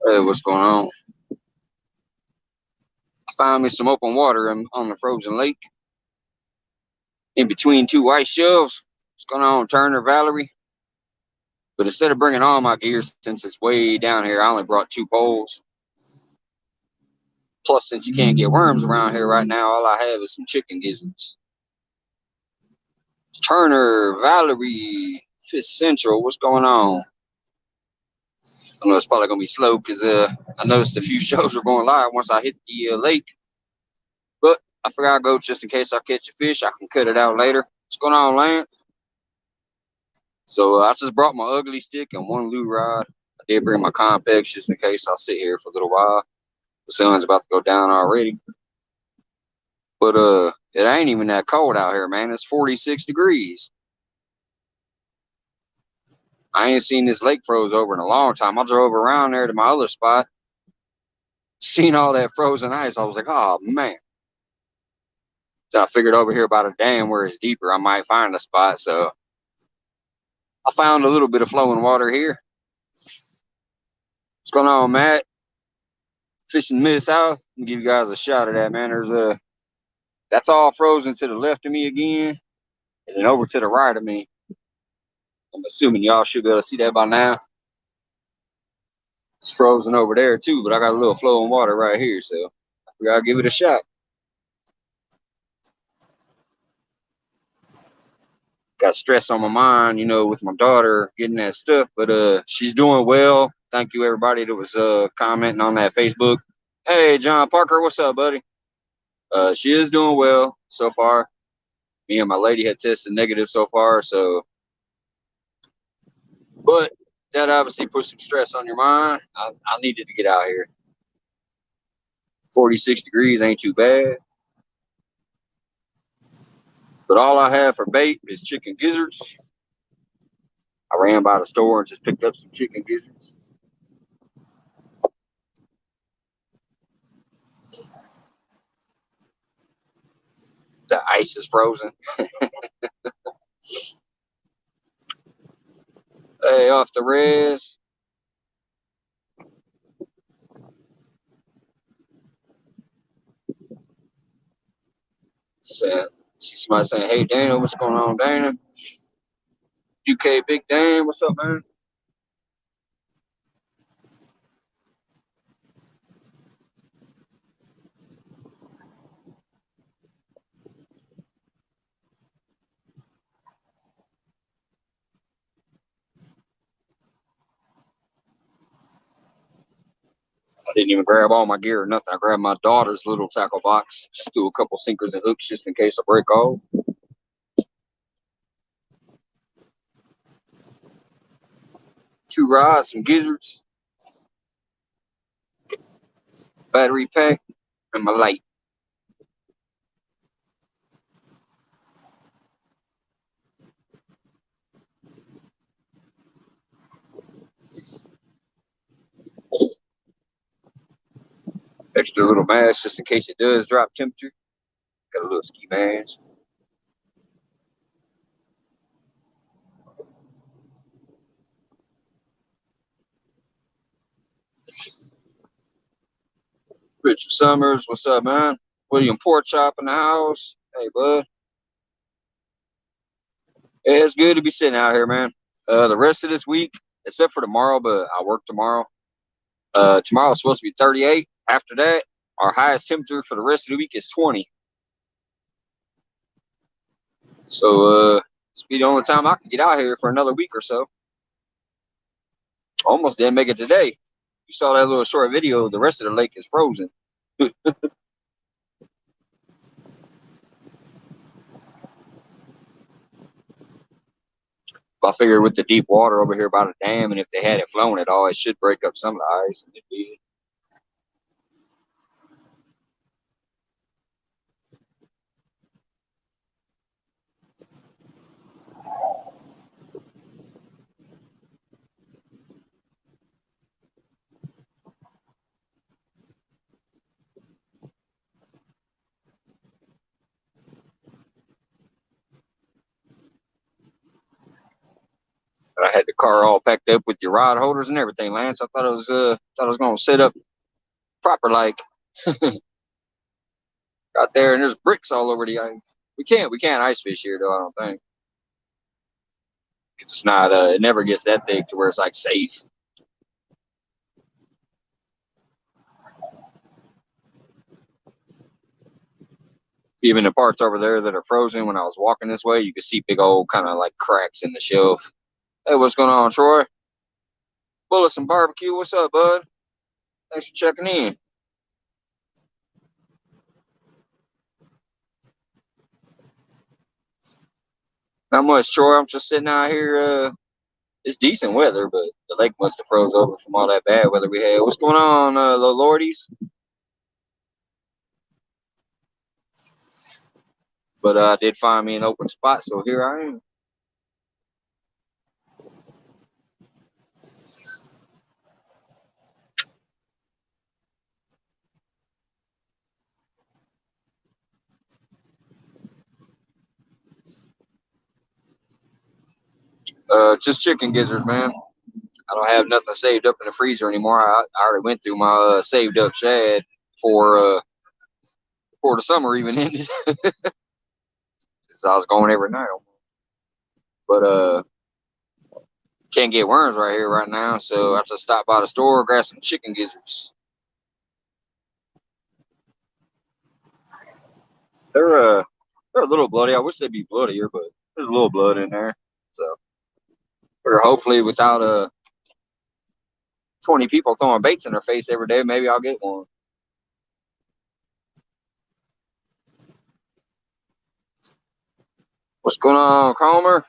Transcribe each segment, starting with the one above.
Hey, what's going on? I found me some open water on the frozen lake in between two ice shelves. What's going on, Turner, Valerie? But instead of bringing all my gear, since it's way down here, I only brought two poles. Plus, since you can't get worms around here right now, all I have is some chicken gizzards. Turner, Valerie, Fish Central, what's going on? I know it's probably going to be slow because I noticed a few shows were going live once I hit the lake. But I figured I'd go just in case I catch a fish. I can cut it out later. What's going on, Lance? So I just brought my ugly stick and one lure rod. I did bring my Compex just in case I'll sit here for a little while. The sun's about to go down already. But it ain't even that cold out here, man. It's 46 degrees. I ain't seen this lake froze over in a long time. I drove around there to my other spot, seen all that frozen ice. I was like, oh man. So I figured over here about a dam where it's deeper, I might find a spot. So I found a little bit of flowing water here. What's going on, Matt? Fishing Mid-South. Let me give you guys a shot of that, man. That's all frozen to the left of me again, and then over to the right of me. I'm assuming y'all should be able to see that by now. It's frozen over there too, but I got a little flowing water right here, so we gotta give it a shot. Got stress on my mind, with my daughter getting that stuff, but she's doing well. Thank you everybody that was commenting on that Facebook. Hey, John Parker, what's up, buddy? She is doing well so far. Me and my lady had tested negative so far, so but that obviously puts some stress on your mind. I needed to get out here. 46 degrees ain't too bad. But all I have for bait is chicken gizzards. I ran by the store and just picked up some chicken gizzards. The ice is frozen. Hey, off the res. See somebody saying, hey, Dana, what's going on, Dana? UK Big Dan, what's up, man? I didn't even grab all my gear or nothing. I grabbed my daughter's little tackle box. Just threw a couple sinkers and hooks just in case I break off. Two rods, some gizzards, battery pack, and my light. Extra little mask just in case it does drop temperature. Got a little ski mask. Richard Summers, what's up, man? William Porkchop in the house. Hey, bud. Yeah, it's good to be sitting out here, man. The rest of this week, except for tomorrow, but I work tomorrow. Tomorrow's supposed to be 38. After that, our highest temperature for the rest of the week is 20. So, this will be the only time I can get out here for another week or so. Almost didn't make it today. You saw that little short video. The rest of the lake is frozen. I figured with the deep water over here by the dam, and if they had it flowing at all, it should break up some of the ice. And it did. I had the car all packed up with your rod holders and everything, Lance. I thought it was gonna set up proper like. Got there and there's bricks all over the ice. We can't ice fish here though, I don't think. It's not it never gets that thick to where it's like safe. Even the parts over there that are frozen, when I was walking this way, you could see big old kind of like cracks in the shelf. Hey, what's going on, Troy? Bullets and barbecue, what's up, bud? Thanks for checking in. Not much, Troy. I'm just sitting out here. It's decent weather, but the lake must have froze over from all that bad weather we had. What's going on, Lordies? But I did find me an open spot, so here I am. Just chicken gizzards, man. I don't have nothing saved up in the freezer anymore. I already went through my saved up shad for before the summer even ended. So I was going every night. But can't get worms right here right now, so I just stopped by the store, grab some chicken gizzards. They're uh they're a little bloody. I wish they'd be bloodier, but there's a little blood in there. So or hopefully without 20 people throwing baits in their face every day, maybe I'll get one. What's going on, Cromer?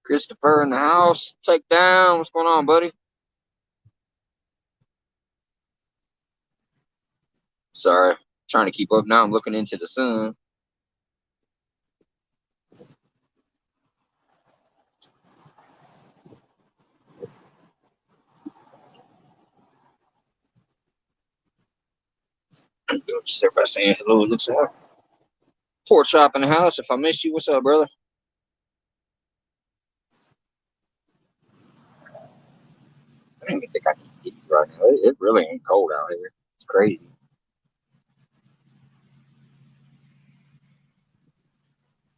Christopher in the house. Take down. What's going on, buddy? Sorry. Trying to keep up now. I'm looking into the sun. Just everybody saying hello. It looks like pork chop in the house. If I missed you, what's up, brother? I don't even think I can eat right now. It really ain't cold out here. It's crazy.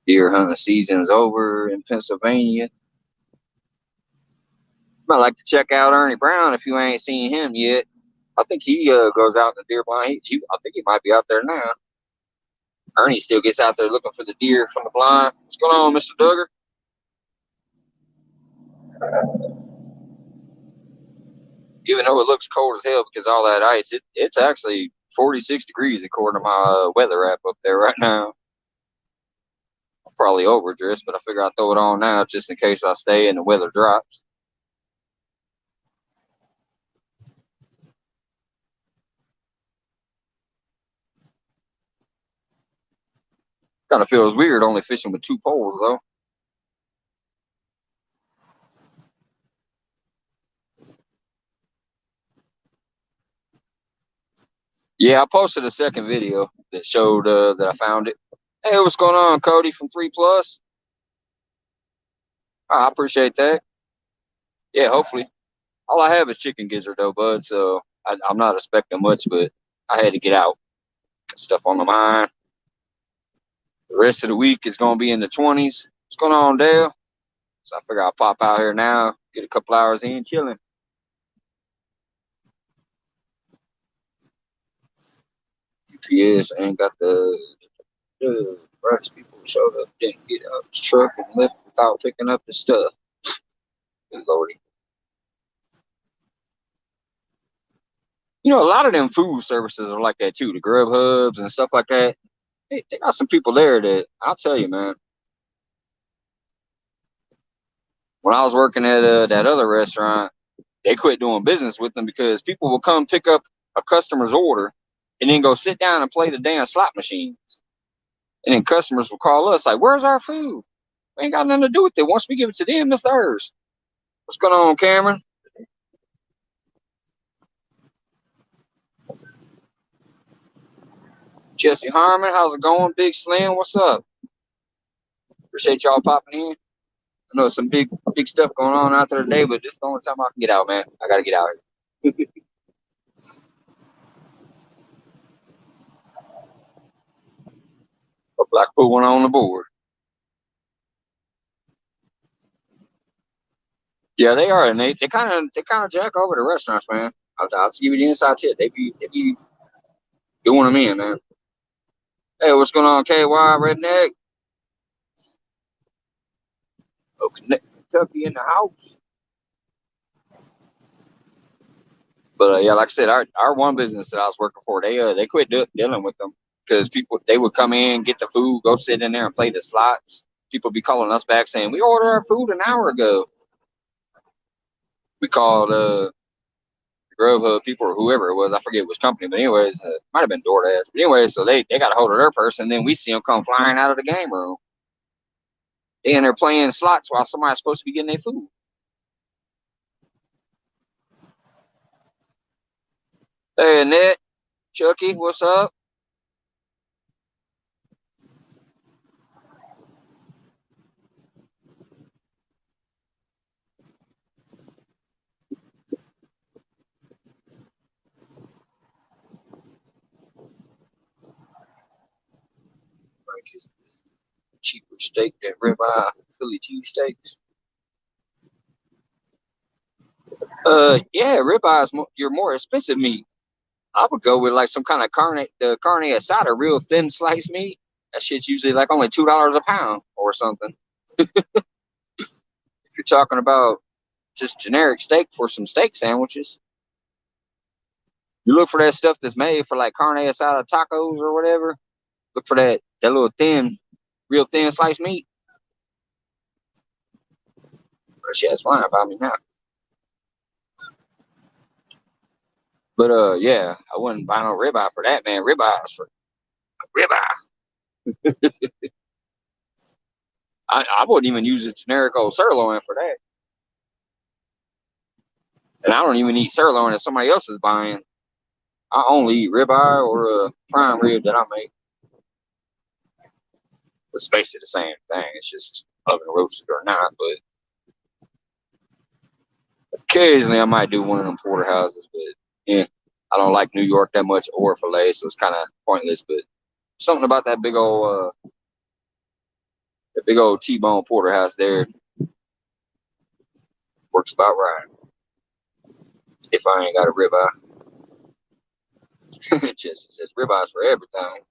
Deer hunting season's over in Pennsylvania. Might like to check out Ernie Brown if you ain't seen him yet. I think he goes out in the deer blind. I think he might be out there now. Ernie still gets out there looking for the deer from the blind. What's going on, Mr. Duggar? Even though it looks cold as hell because of all that ice, it's actually 46 degrees according to my weather app up there right now. I'm probably overdressed, but I figure I'll throw it on now just in case I stay and the weather drops. Kind of feels weird only fishing with two poles, though. Yeah, I posted a second video that showed that I found it. Hey, what's going on, Cody from 3 Plus? I appreciate that. Yeah, hopefully. All I have is chicken gizzard, though, bud, so I'm not expecting much, but I had to get out. Got stuff on my mind. The rest of the week is going to be in the 20s. What's going on, Dale? So I figure I'll pop out here now, get a couple hours in, chilling. UPS ain't got the rights people showed up, didn't get out of his truck and left without picking up the stuff. Good lordy. You know, a lot of them food services are like that too. The Grub Hubs and stuff like that. They got some people there that I'll tell you, man. When I was working at that other restaurant, they quit doing business with them because people will come pick up a customer's order and then go sit down and play the damn slot machines. And then customers will call us like, "Where's our food? We ain't got nothing to do with it. Once we give it to them, it's theirs." What's going on, Cameron? Jesse Harmon, how's it going? Big Slim, what's up? Appreciate y'all popping in. I know some big stuff going on out there today, but this is the only time I can get out, man. I gotta get out here. Hopefully I can put one on the board. Yeah, they are, and they kind of jack over the restaurants, man. I'll just give you the inside tip. They be doing them in, man. Hey, what's going on, KY Redneck? Oh, Kentucky in the house. But yeah, like I said, our one business that I was working for, they quit dealing with them because people they would come in, get the food, go sit in there and play the slots. People be calling us back saying we ordered our food an hour ago. We called Grubhub people or whoever it was, I forget which company, but anyways, might have been DoorDash. But anyways, so they got a hold of their person, then we see them come flying out of the game room. They in there playing slots while somebody's supposed to be getting their food. Hey, Annette, Chucky, what's up? Like it's cheaper steak than ribeye Philly cheesesteaks. Yeah, ribeye is your more expensive meat. I would go with like some kind of carne asada, real thin sliced meat. That shit's usually like only $2 a pound or something. If you're talking about just generic steak for some steak sandwiches, you look for that stuff that's made for like carne asada tacos or whatever. Look for that little thin, real thin sliced meat. But shit, that's fine by me now. But yeah, I wouldn't buy no ribeye for that, man. Ribeye is for ribeye. I wouldn't even use a generic old sirloin for that. And I don't even eat sirloin that somebody else is buying. I only eat ribeye or a prime rib that I make. It's basically the same thing. It's just oven roasted or not. But occasionally I might do one of them porterhouses. But yeah, I don't like New York that much or filet, so it's kind of pointless. But something about that big old T-bone porterhouse there works about right. If I ain't got a ribeye, Jesse says ribeyes for everything.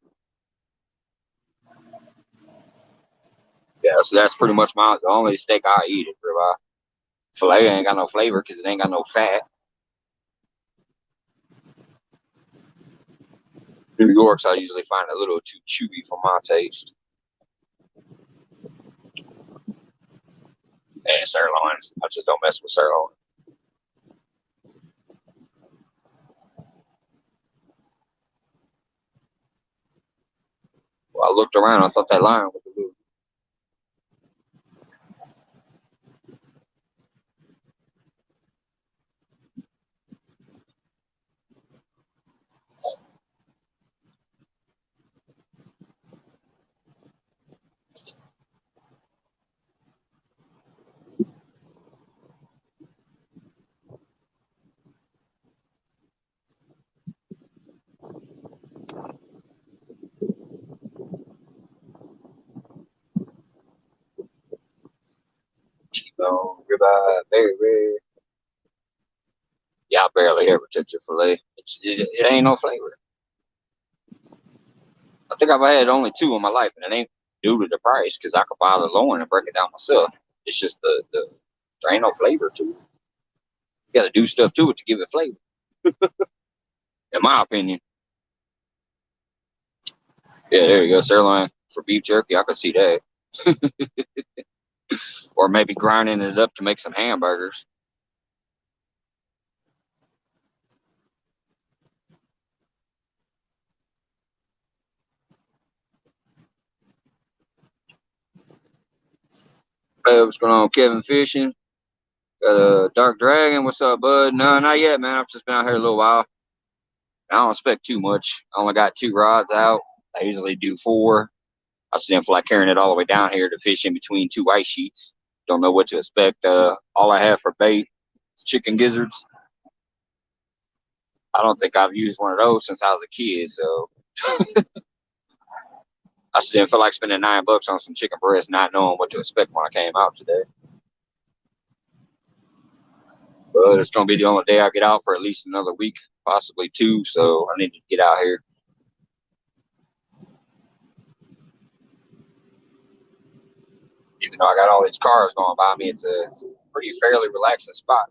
Yeah, so that's pretty much the only steak I eat is ribeye. Filet ain't got no flavor because it ain't got no fat. New York's I usually find a little too chewy for my taste. And sirloins, I just don't mess with sirloin. Well, I looked around, I thought that lion was a little T-bone, ribeye, very rare. Yeah, I barely ever touch a filet. It ain't no flavor. I think I've had only two in my life, and it ain't due to the price because I could buy the loin and break it down myself. It's just there ain't no flavor to it. You got to do stuff to it to give it flavor, in my opinion. Yeah, there you go, sirloin for beef jerky. I could see that, or maybe grinding it up to make some hamburgers. Hey, what's going on, Kevin Fishing? Dark Dragon, what's up, bud? No, not yet, man. I've just been out here a little while. I don't expect too much. I only got two rods out. I usually do four. I just didn't feel like carrying it all the way down here to fish in between two ice sheets. Don't know what to expect. All I have for bait is chicken gizzards. I don't think I've used one of those since I was a kid, so I just didn't feel like spending $9 on some chicken breast, not knowing what to expect when I came out today. But it's gonna be the only day I get out for at least another week, possibly two. So I need to get out here. Even though I got all these cars going by me, it's a pretty fairly relaxing spot.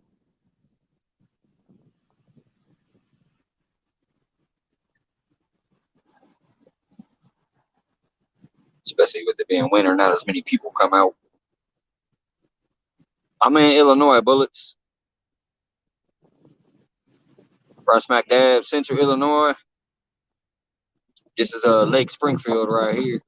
Especially with it being winter, not as many people come out. I'm in Illinois, Bullets. Right smack dab, Central Illinois. This is Lake Springfield right here.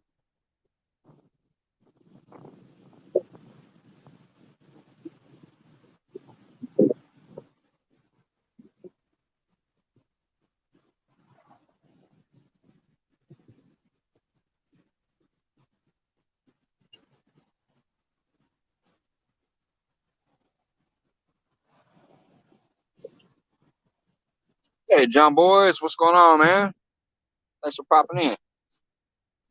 Hey, John Boys, what's going on, man? Thanks for popping in.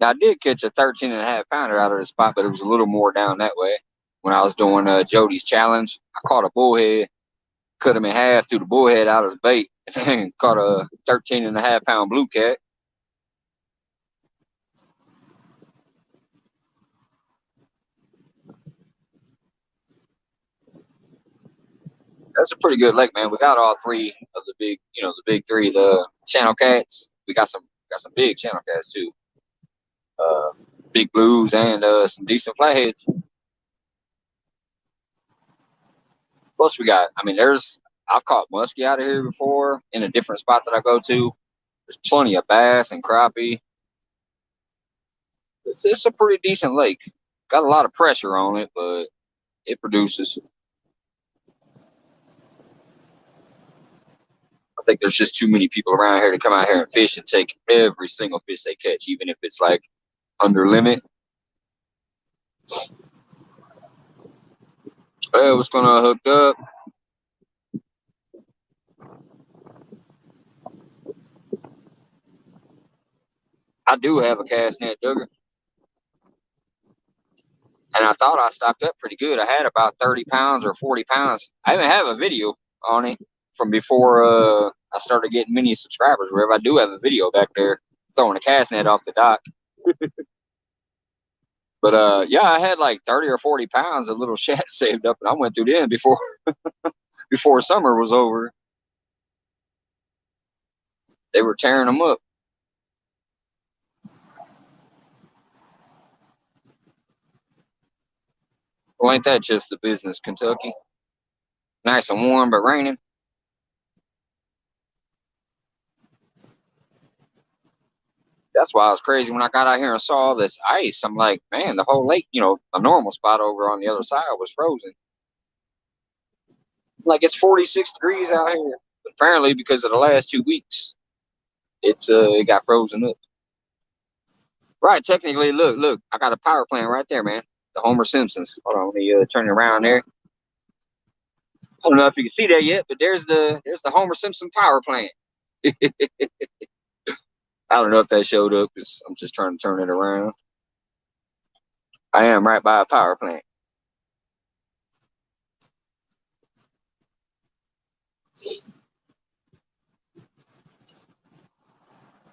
Now, I did catch a 13 and a half pounder out of the spot, but it was a little more down that way. When I was doing Jody's challenge, I caught a bullhead, cut him in half, threw the bullhead out as bait, and caught a 13 and a half pound blue cat. That's a pretty good lake, man. We got all three of the big, the big three, the channel cats. We got some big channel cats too. Uh, Big blues and some decent flatheads. Plus, we got. I mean, I've caught muskie out of here before in a different spot that I go to. There's plenty of bass and crappie. It's a pretty decent lake. Got a lot of pressure on it, but it produces. I think there's just too many people around here to come out here and fish and take every single fish they catch, even if it's like under limit. Well, what's gonna hook up? I do have a cast net Duggar, and I thought I stocked up pretty good. I had about 30 pounds or 40 pounds. I even have a video on it from before I started getting many subscribers. Wherever I do have a video back there throwing a cast net off the dock. But yeah, I had like 30 or 40 pounds of little shad saved up, and I went through them before summer was over. They were tearing them up. Well, ain't that just the business, Kentucky? Nice and warm, but raining. That's why I was crazy when I got out here and saw all this ice. I'm like, man, the whole lake, a normal spot over on the other side was frozen. Like it's 46 degrees out here. But apparently, because of the last 2 weeks, it got frozen up. Right, technically, look, I got a power plant right there, man. The Homer Simpsons. Hold on, let me turn it around there. I don't know if you can see that yet, but there's the Homer Simpson power plant. I don't know if that showed up because I'm just trying to turn it around. I am right by a power plant.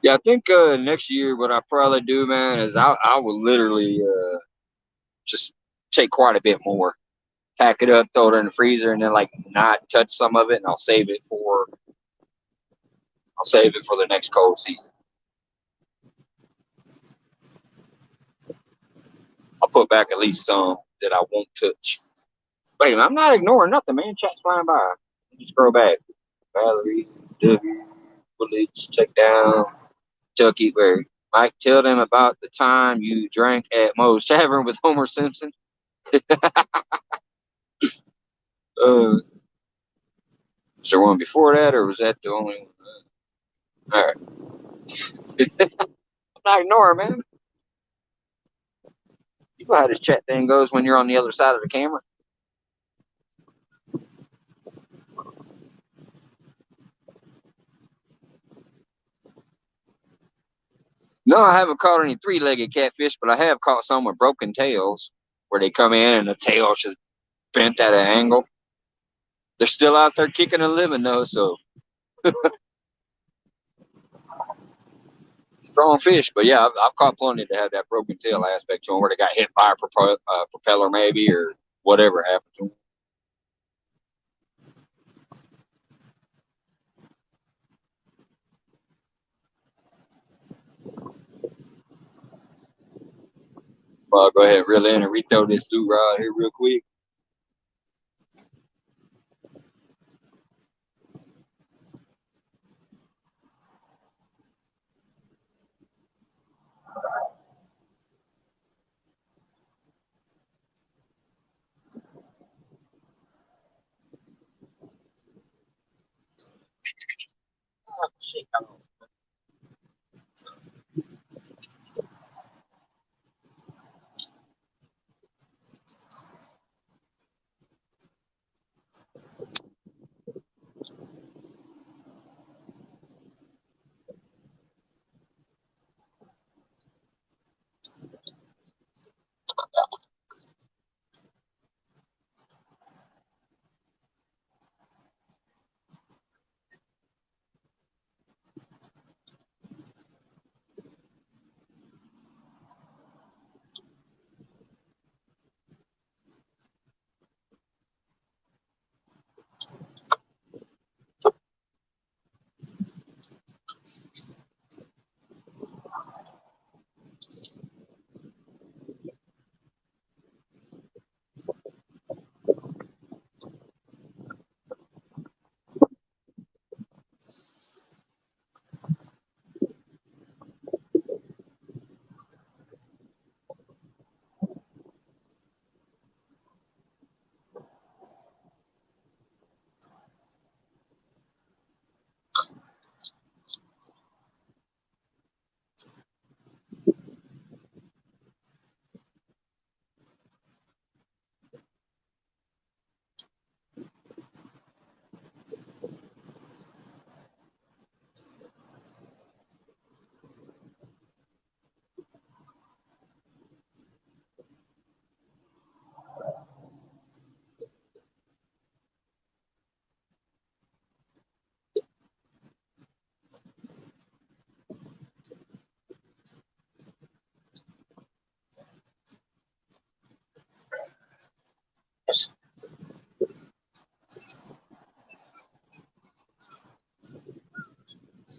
Yeah, I think next year what I probably do, man, is I will literally just take quite a bit more, pack it up, throw it in the freezer, and then like not touch some of it, and I'll save it for the next cold season. I'll put back at least some that I won't touch. Wait, I'm not ignoring nothing, man. Chat's flying by. Let me scroll back. Valerie, W, Bullets, check down. Chucky, where Mike, tell them about the time you drank at Moe's Tavern with Homer Simpson. uh, is there one before that, or was that the only one? All right. I'm not ignoring, man. You know how this chat thing goes when you're on the other side of the camera. No, I haven't caught any three-legged catfish, but I have caught some with broken tails, where they come in and the tail's just bent at an angle. They're still out there kicking and living though, so strong fish. But yeah, I've caught plenty to have that broken tail aspect to them, where they got hit by a propeller maybe, or whatever happened to them. Go ahead, reel in and re-throw this through rod here real quick.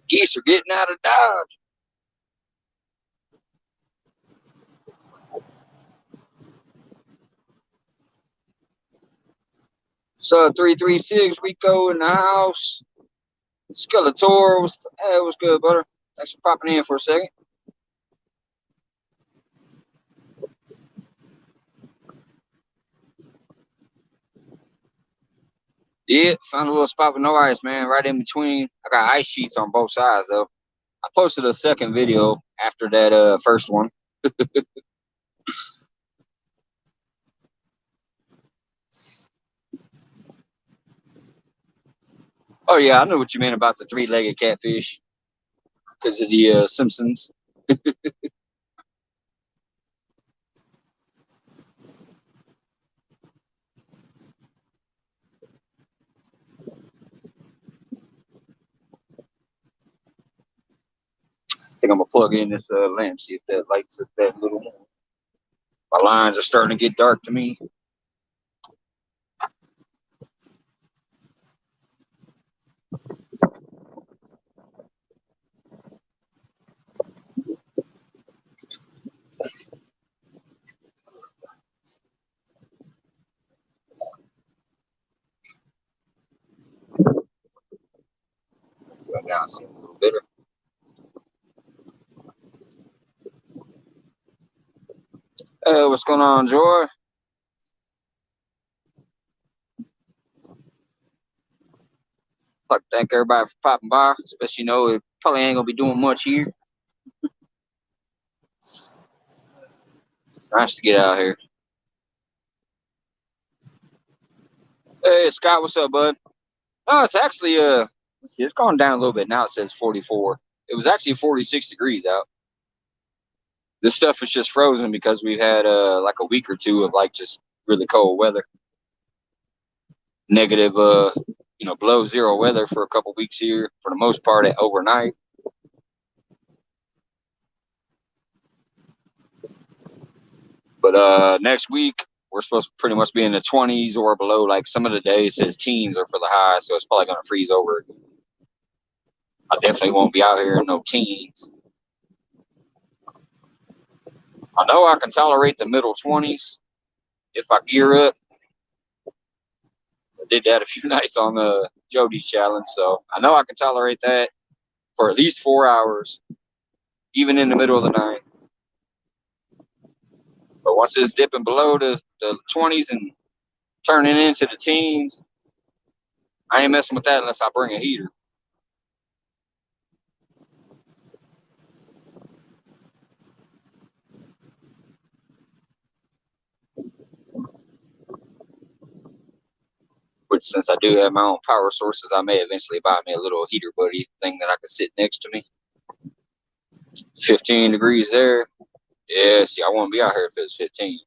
Geese are getting out of Dodge. So 336 Rico in the house. Skeletor was it was good, brother. Thanks for popping in for a second. Yeah, found a little spot with no ice, man. Right in between. I got ice sheets on both sides though. I posted a second video after that first one. Oh yeah, I know what you meant about the three-legged catfish because of the Simpsons. I think I'm gonna plug in this lamp, see if that lights up that little more. My lines are starting to get dark to me. So now I see a little better. Hey, what's going on, Joy? Like to thank everybody for popping by, especially it probably ain't gonna be doing much here. It's nice to get out here. Hey, Scott, what's up, bud? No, it's actually it's gone down a little bit now. It says 44. It was actually 46 degrees out. This stuff is just frozen because we've had like a week or two of like just really cold weather, negative below zero weather for a couple weeks here for the most part at overnight. But next week we're supposed to pretty much be in the 20s or below. Like some of the days says teens are for the high, so it's probably gonna freeze over. I definitely won't be out here in no teens. I know I can tolerate the middle 20s if I gear up. I did that a few nights on the Jody's challenge, so I know I can tolerate that for at least 4 hours, even in the middle of the night. But once it's dipping below the 20s and turning into the teens, I ain't messing with that unless I bring a heater. But since I do have my own power sources, I may eventually buy me a little heater buddy thing that I can sit next to me. 15 degrees there. Yeah, see, I won't be out here if it's 15.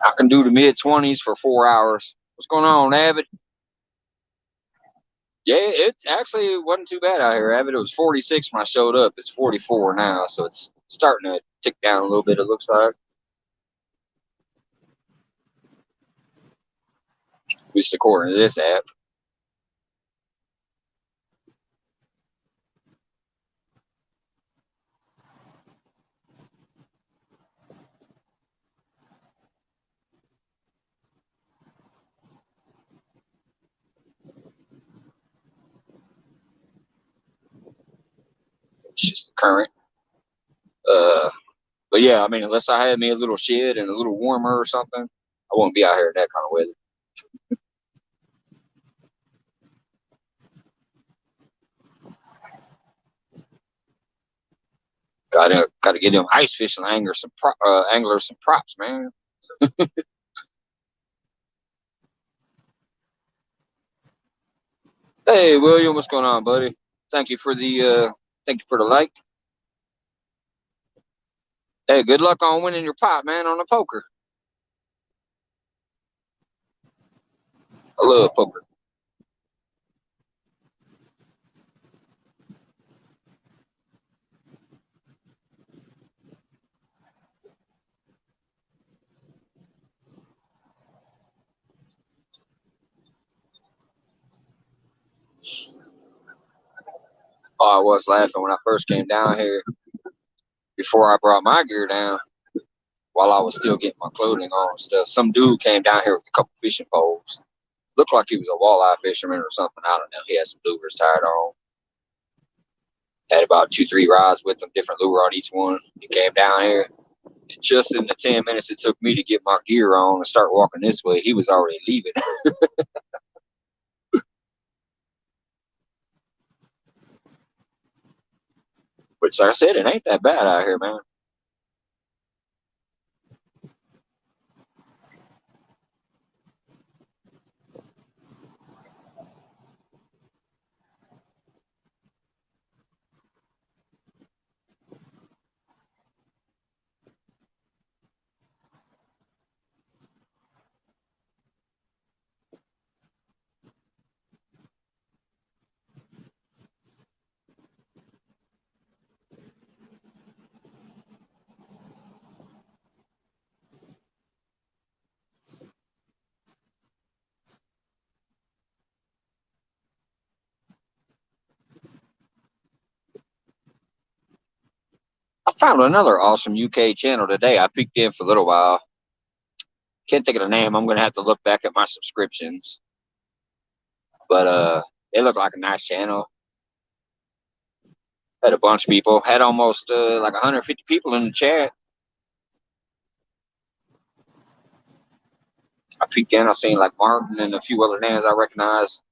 I can do the mid 20s for 4 hours. What's going on, Avid? Yeah, it actually wasn't too bad out here, Avid. It was 46 when I showed up. It's 44 now, so it's starting to tick down a little bit, it looks like. At least according to this app. It's just the current. Uh, but yeah, I mean, unless I had me a little shed and a little warmer or something, I won't be out here in that kind of weather. Gotta get them ice fishing anglers some props, man. Hey, William, what's going on, buddy? Thank you for the like. Hey, good luck on winning your pot, man, on the poker. I love poker. Oh, I was laughing when I first came down here before I brought my gear down while I was still getting my clothing on and stuff. Some dude came down here with a couple fishing poles. Looked like he was a walleye fisherman or something. I don't know. He had some lures tied on. Had about 2, 3 rods with him, different lure on each one. He came down here. And just in the 10 minutes it took me to get my gear on and start walking this way, he was already leaving. Which, like I said, it ain't that bad out here, man. I found another awesome UK channel today. I peeked in for a little while. Can't think of the name. I'm gonna have to look back at my subscriptions. But it looked like a nice channel. Had a bunch of people. Had almost like 150 people in the chat. I peeked in. I seen like Martin and a few other names I recognize.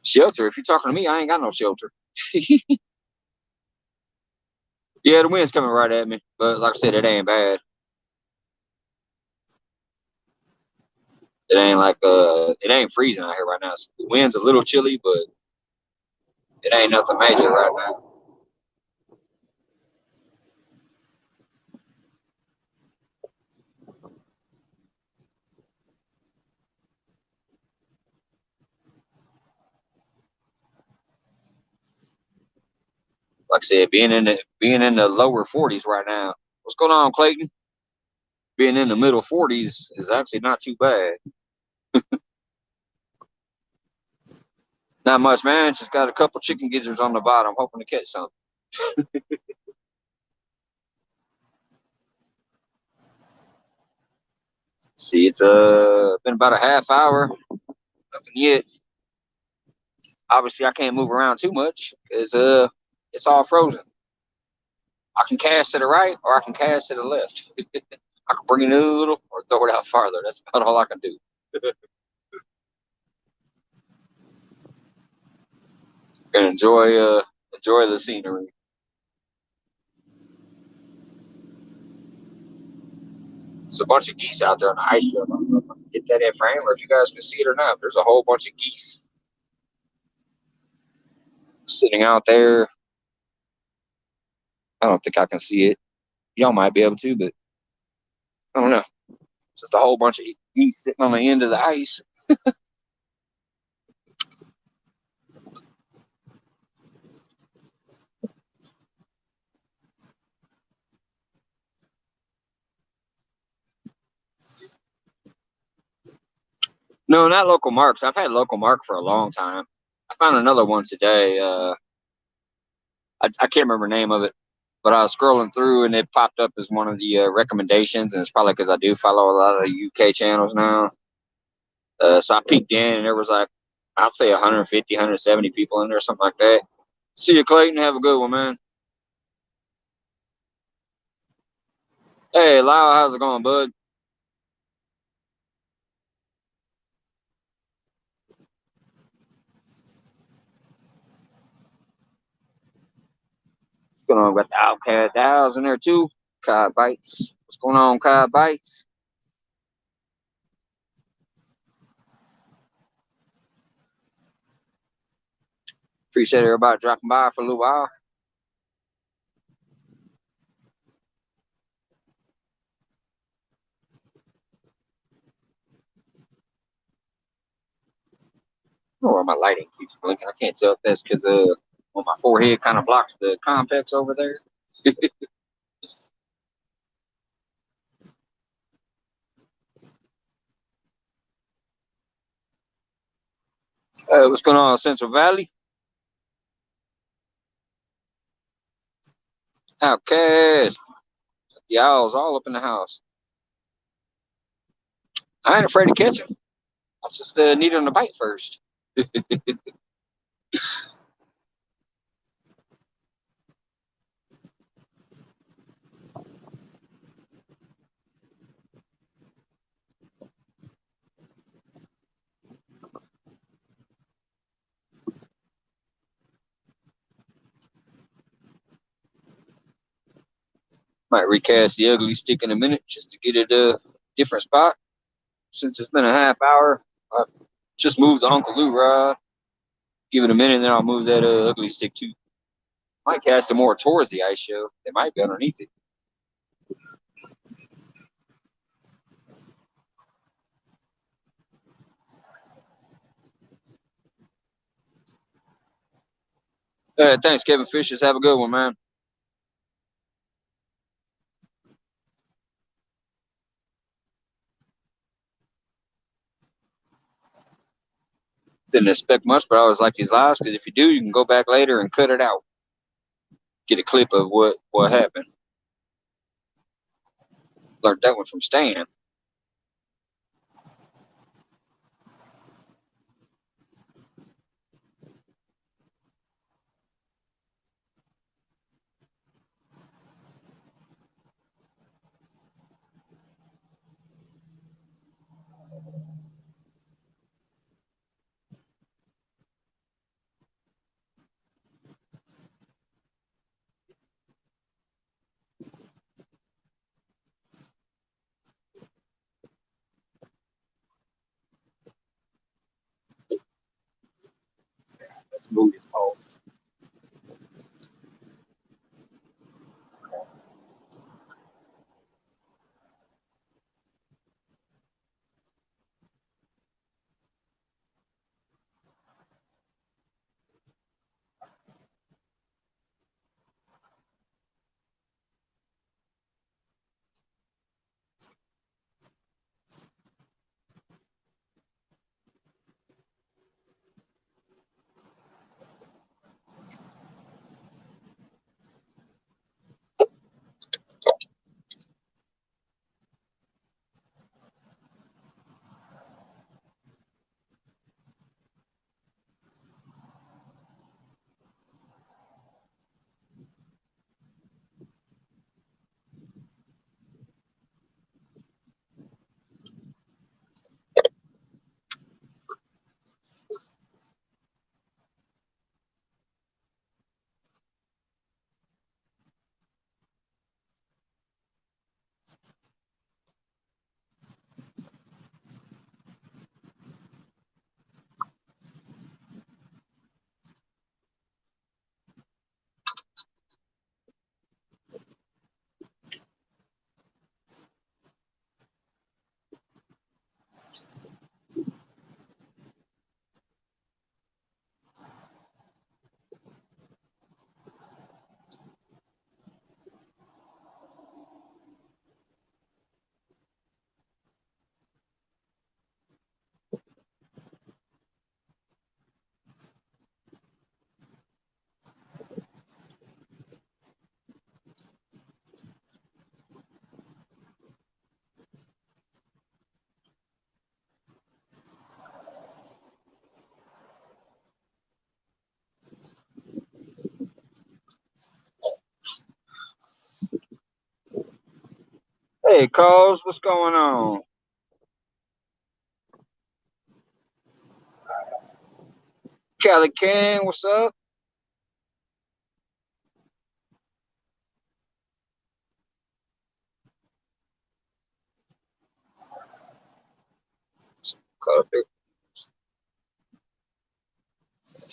Shelter. If you're talking to me, I ain't got no shelter. Yeah, the wind's coming right at me. But like I said, it ain't bad. It ain't like it ain't freezing out here right now. The wind's a little chilly, but it ain't nothing major right now. Like I said, being in the lower 40s right now. What's going on, Clayton? Being in the middle 40s is actually not too bad. Not much, man. Just got a couple chicken gizzards on the bottom, hoping to catch some. See, it's been about a half hour. Nothing yet. Obviously, I can't move around too much because it's all frozen. I can cast to the right or I can cast to the left. I can bring a noodle or throw it out farther. That's about all I can do. And enjoy the scenery. It's a bunch of geese out there on the ice shelf. I don't know if I can get that in frame or if you guys can see it or not. There's a whole bunch of geese sitting out there. I don't think I can see it. Y'all might be able to, but I don't know. Just a whole bunch of geese sitting on the end of the ice. No, not local marks. I've had local mark for a long time. I found another one today. I can't remember the name of it, but I was scrolling through and it popped up as one of the recommendations, and it's probably because I do follow a lot of UK channels now. So I peeked in, and there was like, I'd say 150, 170 people in there, something like that. See you, Clayton. Have a good one, man. Hey, Lyle, how's it going, bud? What's going on? Got the Outcast Owls in there, too. Cod Bites. What's going on, Cod Bites? Appreciate everybody dropping by for a little while. Oh, my lighting keeps blinking. I can't tell if that's because on my forehead kind of blocks the complex over there. What's going on, Central Valley? Outcast. The owls all up in the house. I ain't afraid to catch them. I just need them to bite first. Might recast the ugly stick in a minute just to get it a different spot. Since it's been a half hour, I just moved the Uncle Lou rod. Give it a minute, and then I'll move that ugly stick too. Might cast it more towards the ice show. They might be underneath it. Thanks, Kevin Fishers. Have a good one, man. Didn't expect much, but I always like these lives because if you do, you can go back later and cut it out. Get a clip of what happened. Learned that one from Stan. smooth as pole. Hey, Cause, what's going on? Cali King, what's up?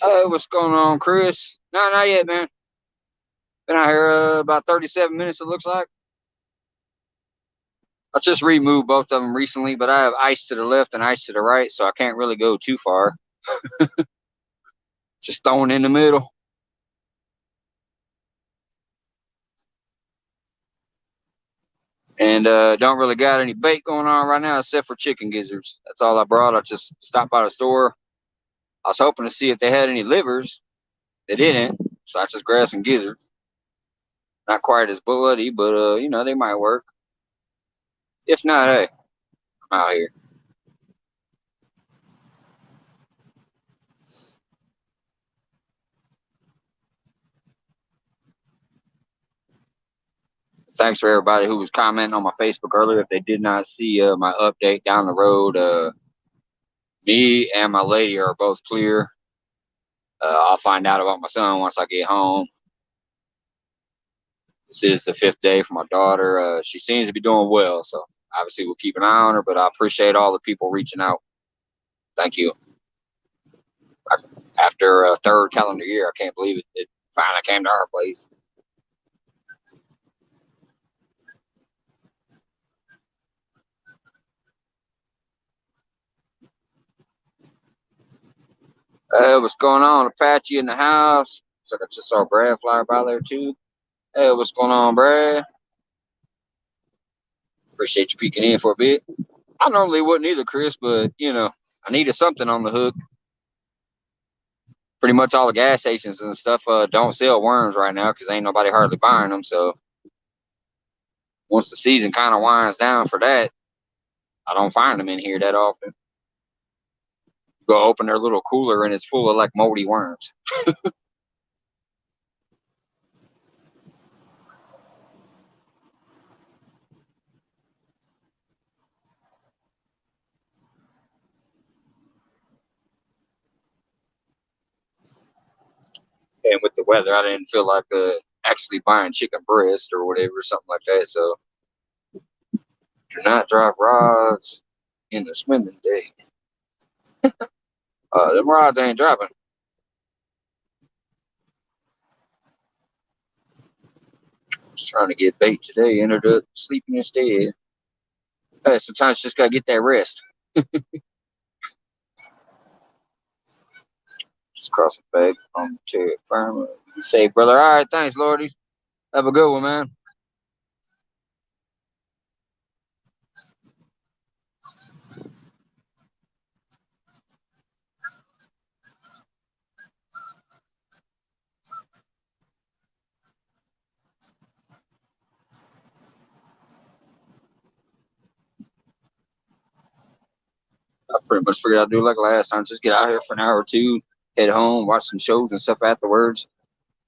Hey, what's going on, Chris? No, not yet, man. Been out here about 37 minutes, it looks like. I just removed both of them recently, but I have ice to the left and ice to the right, so I can't really go too far. Just throwing in the middle. And don't really got any bait going on right now except for chicken gizzards. That's all I brought. I just stopped by the store. I was hoping to see if they had any livers. They didn't, so I just grabbed some gizzards. Not quite as bloody, but they might work. If not, hey, I'm out here. Thanks for everybody who was commenting on my Facebook earlier. If they did not see my update down the road, me and my lady are both clear. I'll find out about my son once I get home. This is the fifth day for my daughter. She seems to be doing well, so obviously we'll keep an eye on her. But I appreciate all the people reaching out. Thank you. After a third calendar year, I can't believe it. It finally came to our place. What's going on? Apache in the house. Looks like I just saw Brad fly by there too. Hey, what's going on, Brad? Appreciate you peeking in for a bit. I normally wouldn't either, Chris, but I needed something on the hook. Pretty much all the gas stations and stuff don't sell worms right now because ain't nobody hardly buying them. So once the season kind of winds down for that, I don't find them in here that often. Go open their little cooler and it's full of like moldy worms. And with the weather, I didn't feel like actually buying chicken breast or whatever, something like that. So do not drop rods in the swimming day. Them rods ain't dropping. Just trying to get bait today. Ended up sleeping instead. Hey, sometimes you just gotta get that rest. Just cross the back on the chair. Farmer. Say, brother, all right, thanks, Lordy. Have a good one, man. I pretty much figured I'd do like last time. Just get out here for an hour or two, head home, watch some shows and stuff afterwards.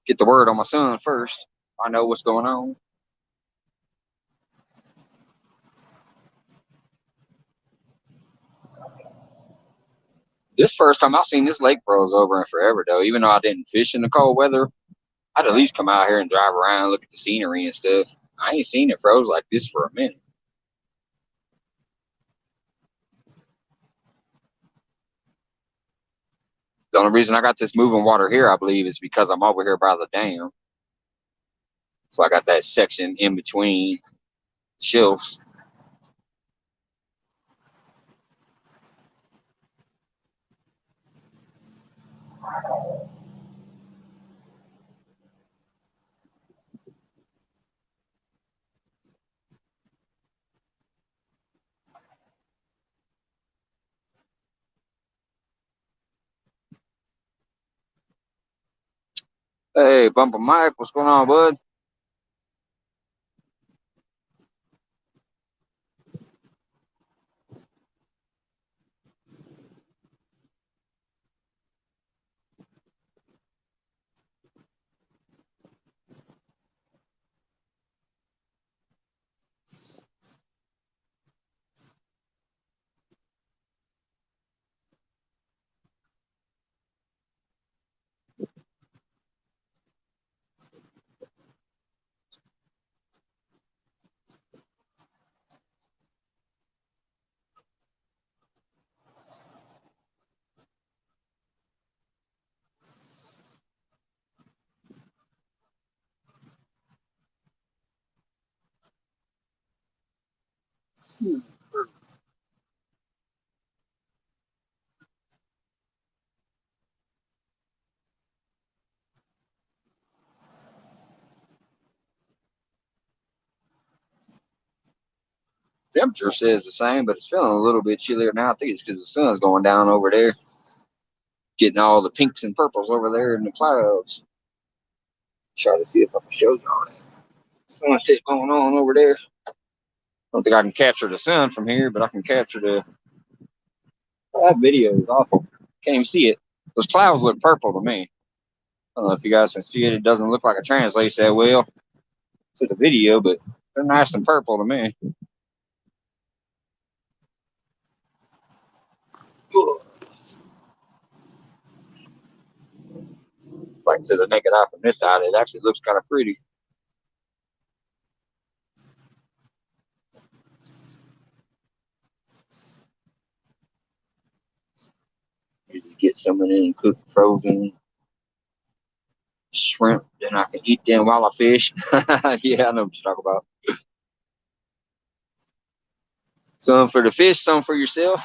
Get the word on my son first. I know what's going on. This first time I've seen this lake froze over in forever, though. Even though I didn't fish in the cold weather, I'd at least come out here and drive around, look at the scenery and stuff. I ain't seen it froze like this for a minute. The only reason I got this moving water here, I believe, is because I'm over here by the dam. So I got that section in between shelves. Hey, Bumper Mike, what's going on, bud? Temperature says the same, but it's feeling a little bit chillier now. I think it's because the sun's going down over there, getting all the pinks and purples over there in the clouds. Try to see if I can show you all that sunset going on over there. I don't think I can capture the sun from here, but I can capture the. Oh, that video is awful. Can't even see it. Those clouds look purple to me. I don't know if you guys can see it. It doesn't look like it translates that well to the video, but they're nice and purple to me. Like to the naked eye from this side, it actually looks kind of pretty. Usually get some of them cooked frozen shrimp, then I can eat them while I fish. Yeah, I know what you're talking about. Some for the fish, some for yourself.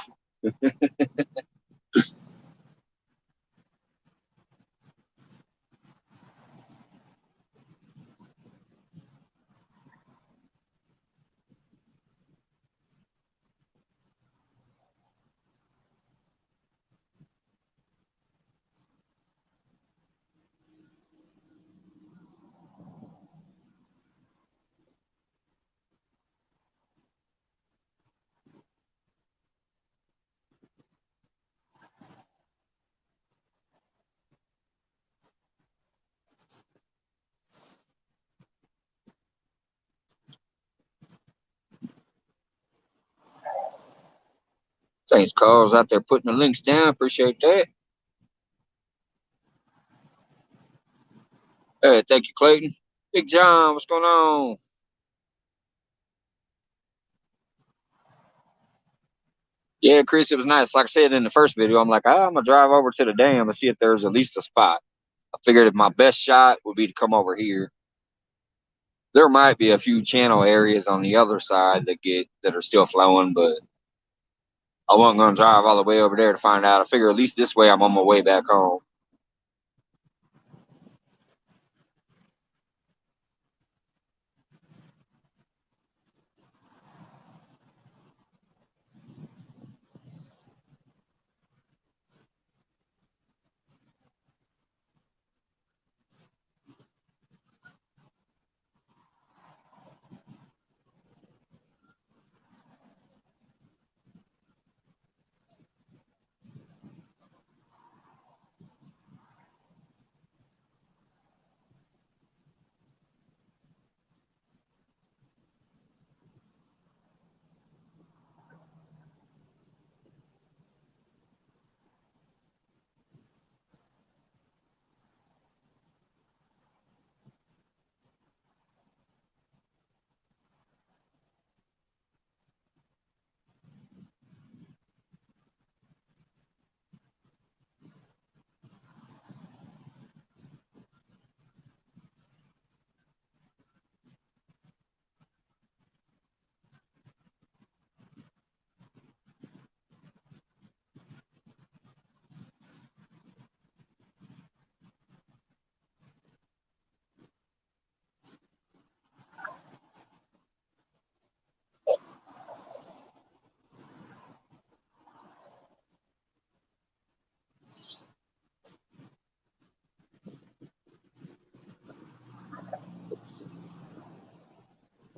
Thanks, Carl's out there putting the links down. Appreciate that. Hey, thank you, Clayton. Big John, what's going on? Yeah, Chris, it was nice. Like I said in the first video, I'm like, I'm gonna drive over to the dam and see if there's at least a spot. I figured if my best shot would be to come over here. There might be a few channel areas on the other side that are still flowing, but I wasn't gonna drive all the way over there to find out. I figure at least this way I'm on my way back home.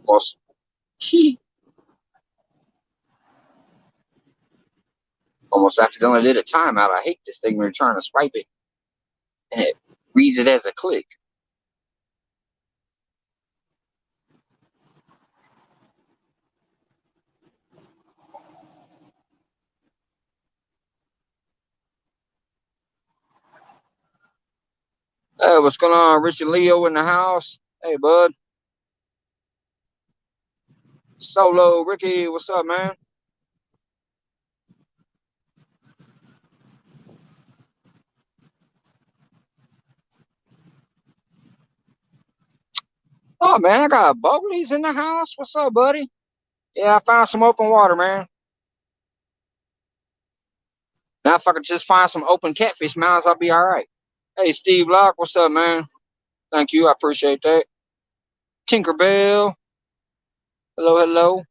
Almost, almost accidentally did a timeout. I hate this thing when you're trying to swipe it and it reads it as a click. Hey, what's going on? Richard Leo in the house. Hey, bud. Solo Ricky, what's up, man? Oh man, I got Bowley's in the house. What's up, buddy? Yeah, I found some open water, man. Now if I could just find some open catfish mounds, I'll be all right. Hey, Steve Locke, what's up, man? Thank you, I appreciate that. Tinkerbell, hello, hello.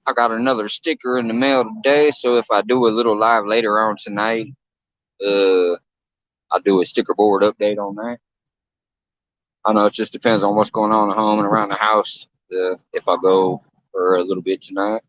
I got another sticker in the mail today, so if I do a little live later on tonight, uh, I'll do a sticker board update on that. I know it just depends on what's going on at home and around the house. If I go for a little bit tonight.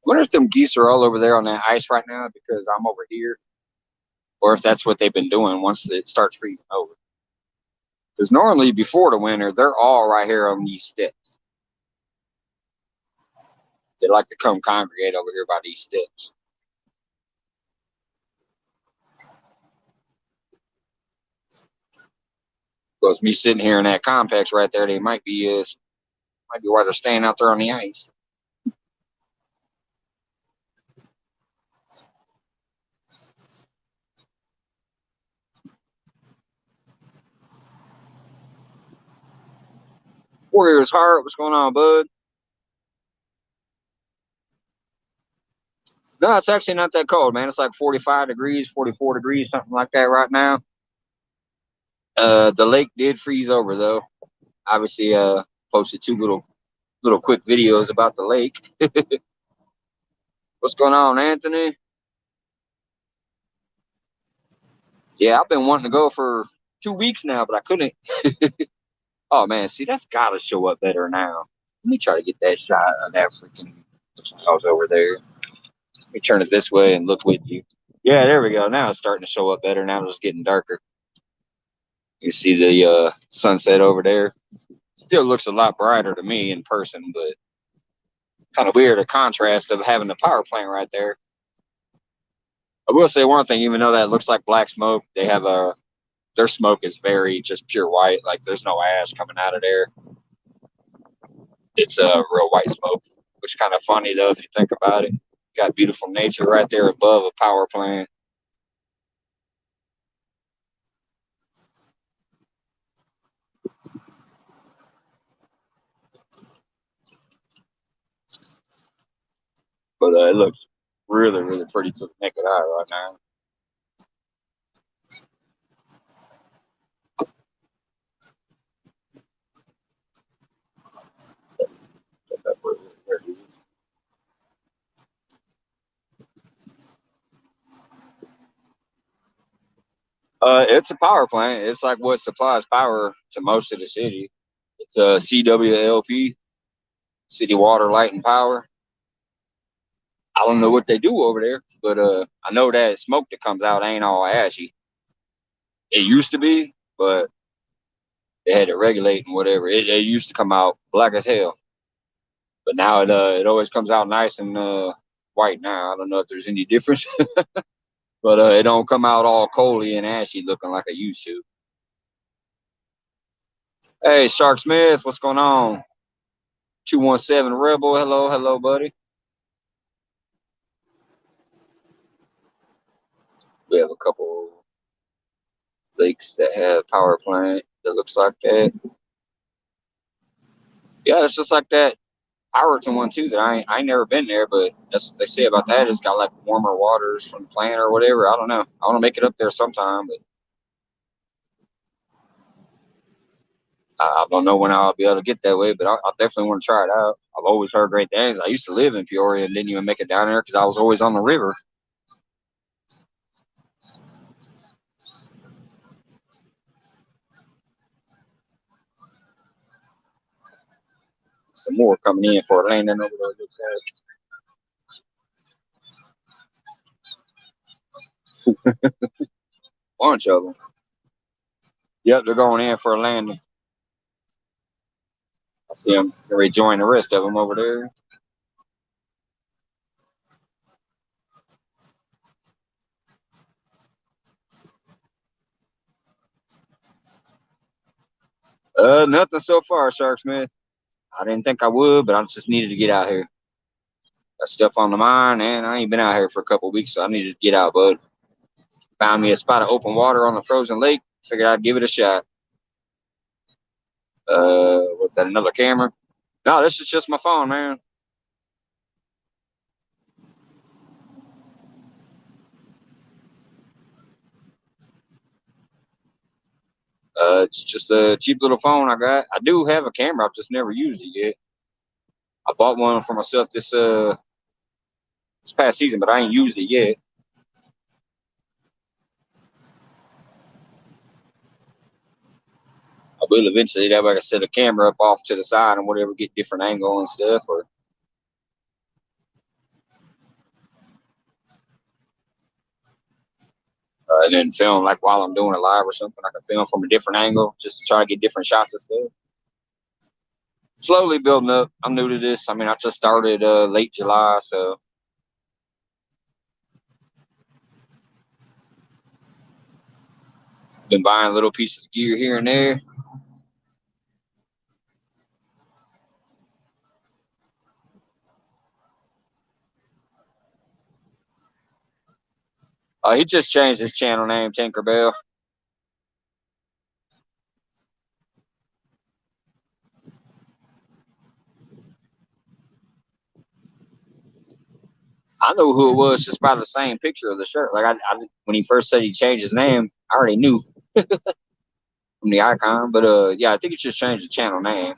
I wonder if them geese are all over there on that ice right now because I'm over here, or if that's what they've been doing once it starts freezing over. Because normally before the winter, they're all right here on these steps. They like to come congregate over here by these steps. Because me sitting here in that complex right there, they might be why they're staying out there on the ice. Warriors Heart, what's going on, bud? No, it's actually not that cold, man. It's like 45 degrees, 44 degrees, something like that right now. The lake did freeze over though. Obviously, posted two little quick videos about the lake. What's going on, Anthony? Yeah, I've been wanting to go for 2 weeks now, but I couldn't. Oh man, see, that's gotta show up better now. Let me try to get that shot of that freaking house over there. Let me turn it this way and look with you. Yeah, there we go. Now it's starting to show up better. Now it's getting darker. You see the sunset over there. Still looks a lot brighter to me in person, but kind of weird, a contrast of having the power plant right there. I will say one thing, even though that looks like black smoke, they have their smoke is very just pure white. Like there's no ash coming out of there. It's a real white smoke, which is kind of funny though if you think about it. Got beautiful nature right there above a power plant. But it looks really, really pretty to the naked eye right now. Where it is. It's a power plant. It's like what supplies power to most of the city. It's a CWLP, City Water, Light, and Power. I don't know what they do over there, but I know that smoke that comes out ain't all ashy. It used to be, but they had to regulate and whatever. It used to come out black as hell, but now it always comes out nice and white. Now I don't know if there's any difference, but it don't come out all coaly and ashy looking like it used to. Hey, Shark Smith, what's going on? 217 Rebel, hello, hello, buddy. We have a couple lakes that have power plant that looks like that. Yeah, it's just like that Ireton one too that I ain't never been there, but that's what they say about that. It's got like warmer waters from the plant or whatever. I don't know. I want to make it up there sometime, but I don't know when I'll be able to get that way. But I definitely want to try it out. I've always heard great things. I used to live in Peoria and didn't even make it down there because I was always on the river. Some more coming in for a landing over there. Looks like. Bunch of them. Yep, they're going in for a landing. I see them rejoin the rest of them over there. Nothing so far, Sharksmith. I didn't think I would, but I just needed to get out here. Got stuff on the mind, and I ain't been out here for a couple of weeks, so I needed to get out, bud. Found me a spot of open water on the frozen lake. Figured I'd give it a shot. With that another camera? No, this is just my phone, man. It's just a cheap little phone I got. I do have a camera, I've just never used it yet. I bought one for myself this past season, but I ain't used it yet. I will eventually. That way I can set a camera up off to the side and whatever, get different angle and stuff, or and then film like while I'm doing it live or something. I can film from a different angle just to try to get different shots of stuff. Slowly building up. I'm new to this. I mean, I just started late July, so been buying little pieces of gear here and there. He just changed his channel name, Tinkerbell. I know who it was just by the same picture of the shirt. Like when he first said he changed his name, I already knew from the icon. But yeah, I think he just changed the channel name.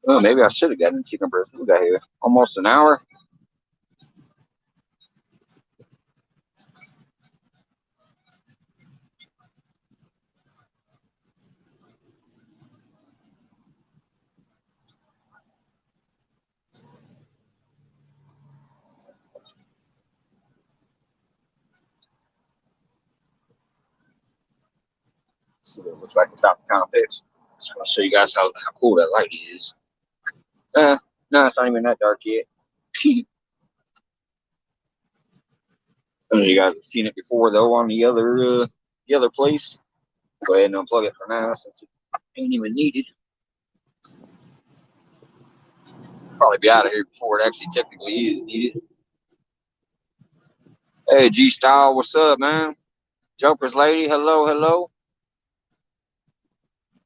Well, maybe I should have gotten chicken breast. We got here almost an hour. So it looks like the top of convex. Just want to show you guys how cool that light is. No, it's not even that dark yet. I know you guys have seen it before though on the other place. Go ahead and unplug it for now since it ain't even needed. Probably be out of here before it actually technically is needed. Hey G Style, what's up, man? Joker's lady, hello, hello.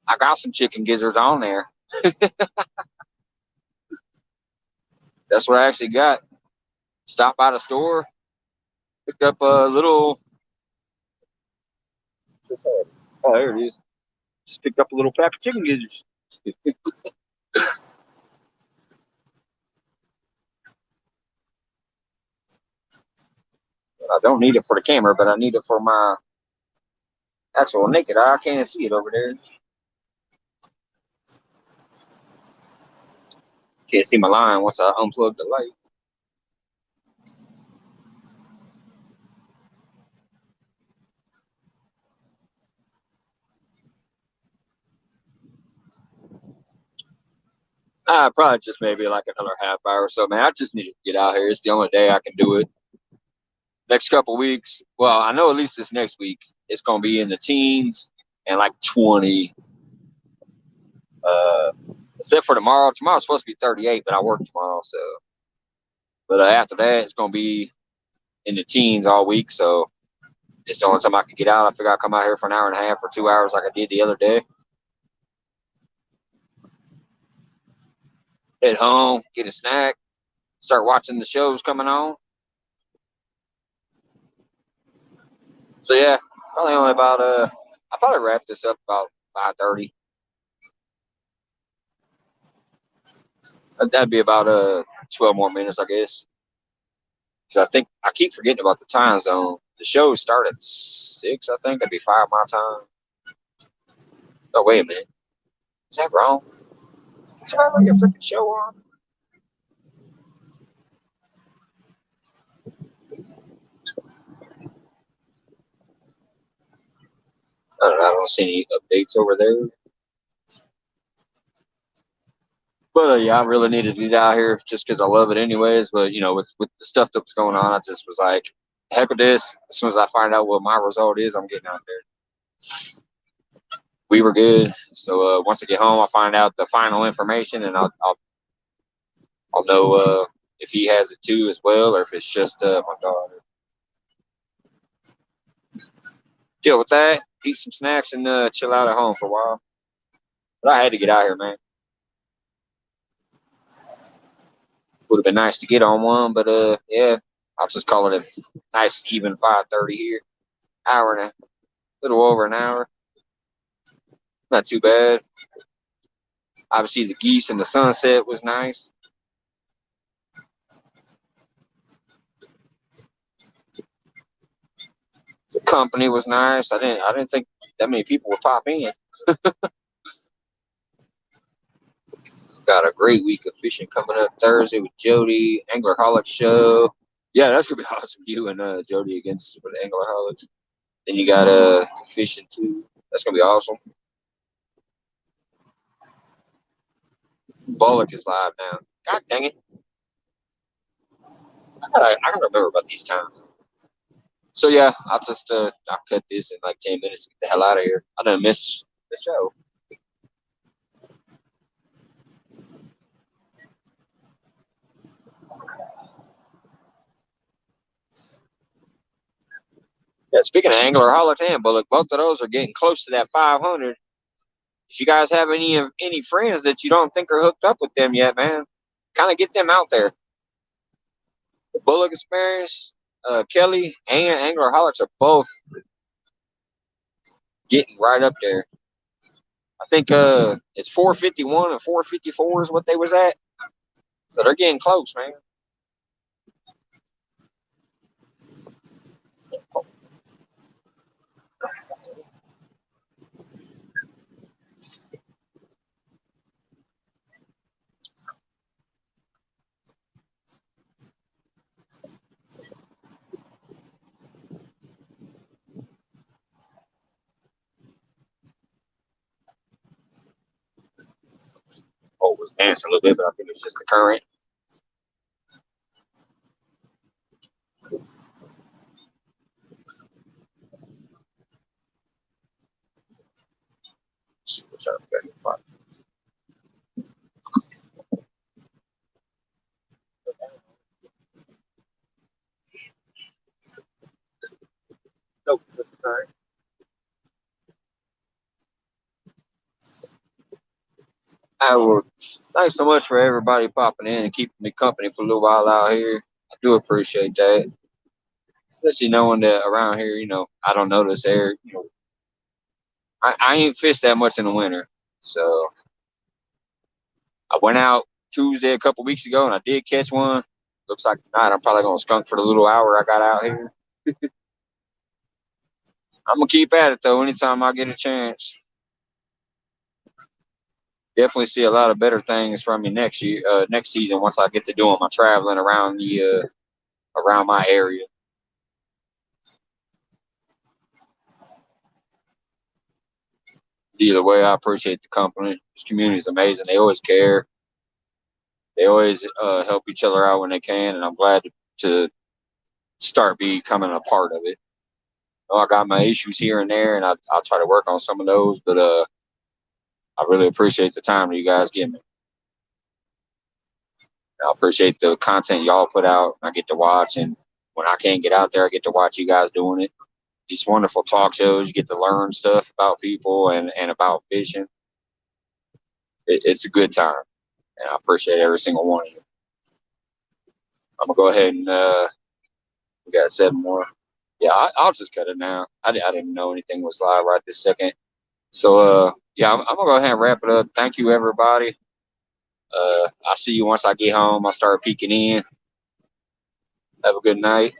I got some chicken gizzards on there. That's what I actually got. Stopped by the store, picked up a little. What's that? Oh, there it is. Just picked up a little pack of chicken gizzards. I don't need it for the camera, but I need it for my actual naked eye. I can't see it over there. Can't see my line once I unplug the light. Probably just maybe like another half hour or so, man. I just need to get out here. It's the only day I can do it. Next couple weeks, well, I know at least this next week, it's going to be in the teens and like 20. Uh, Except for tomorrow. Tomorrow's supposed to be 38, but I work tomorrow, so. But after that, it's going to be in the teens all week, so it's the only time I can get out. I figure I'll come out here for an hour and a half or 2 hours like I did the other day. Head home, get a snack, start watching the shows coming on. So yeah, probably only about I'll probably wrap this up about 5:30. That'd be about 12 more minutes, I guess. Because I think I keep forgetting about the time zone. The show start at 6, I think. That'd be 5 my time. Oh wait a minute, is that wrong? Is that like a freaking show on? I don't know. I don't see any updates over there. But yeah, I really needed to get out here just because I love it anyways. But you know, with the stuff that was going on, I just was like, heck with this. As soon as I find out what my result is, I'm getting out there. We were good. So once I get home, I'll find out the final information, and I'll know if he has it too as well, or if it's just my daughter. Deal with that. Eat some snacks and chill out at home for a while. But I had to get out here, man. Would have been nice to get on one, but yeah, I'll just call it a nice even 5:30 here. Hour and a little over an hour. Not too bad. Obviously, the geese and the sunset was nice. The company was nice. I didn't think that many people would pop in. Got a great week of fishing coming up Thursday with Jody, Anglerholic show. Yeah, that's gonna be awesome. You and Jody against for the Anglerholics. Then you got fishing too. That's gonna be awesome. Bullock is live now. God dang it! I gotta remember about these times. So yeah, I'll cut this in like 10 minutes to get the hell out of here. I done missed the show. Yeah, speaking of angler, Hollis and Bullock, both of those are getting close to that 500. If you guys have any friends that you don't think are hooked up with them yet, man, kind of get them out there. The Bullock Experience, Kelly and Angler Holics are both getting right up there. I think it's 451 and 454 is what they was at. So they're getting close, man. Oh, it was dancing a little bit, but I think it's just the current. Let's see what's up. Nope, just the current. I will. Thanks so much for everybody popping in and keeping me company for a little while out here. I do appreciate that, especially knowing that around here, I don't know this area. I ain't fished that much in the winter, so I went out Tuesday a couple weeks ago and I did catch one. Looks like tonight I'm probably gonna skunk for the little hour I got out here. I'm gonna keep at it though. Anytime I get a chance, definitely see a lot of better things from me next year, next season once I get to doing my traveling around the around my area. Either way, I appreciate the company. This community is amazing. They always care. They always help each other out when they can, and I'm glad to start becoming a part of it. I got my issues here and there, and I'll try to work on some of those. But I really appreciate the time that you guys give me. I appreciate the content y'all put out. I get to watch, and when I can't get out there, I get to watch you guys doing it. These wonderful talk shows. You get to learn stuff about people and about fishing. It's a good time, and I appreciate every single one of you. I'm gonna go ahead and we got 7 more. Yeah, I'll just cut it now. I didn't know anything was live right this second. So yeah, I'm gonna go ahead and wrap it up. Thank you, everybody. I'll see you once I get home. I'll start peeking in. Have a good night.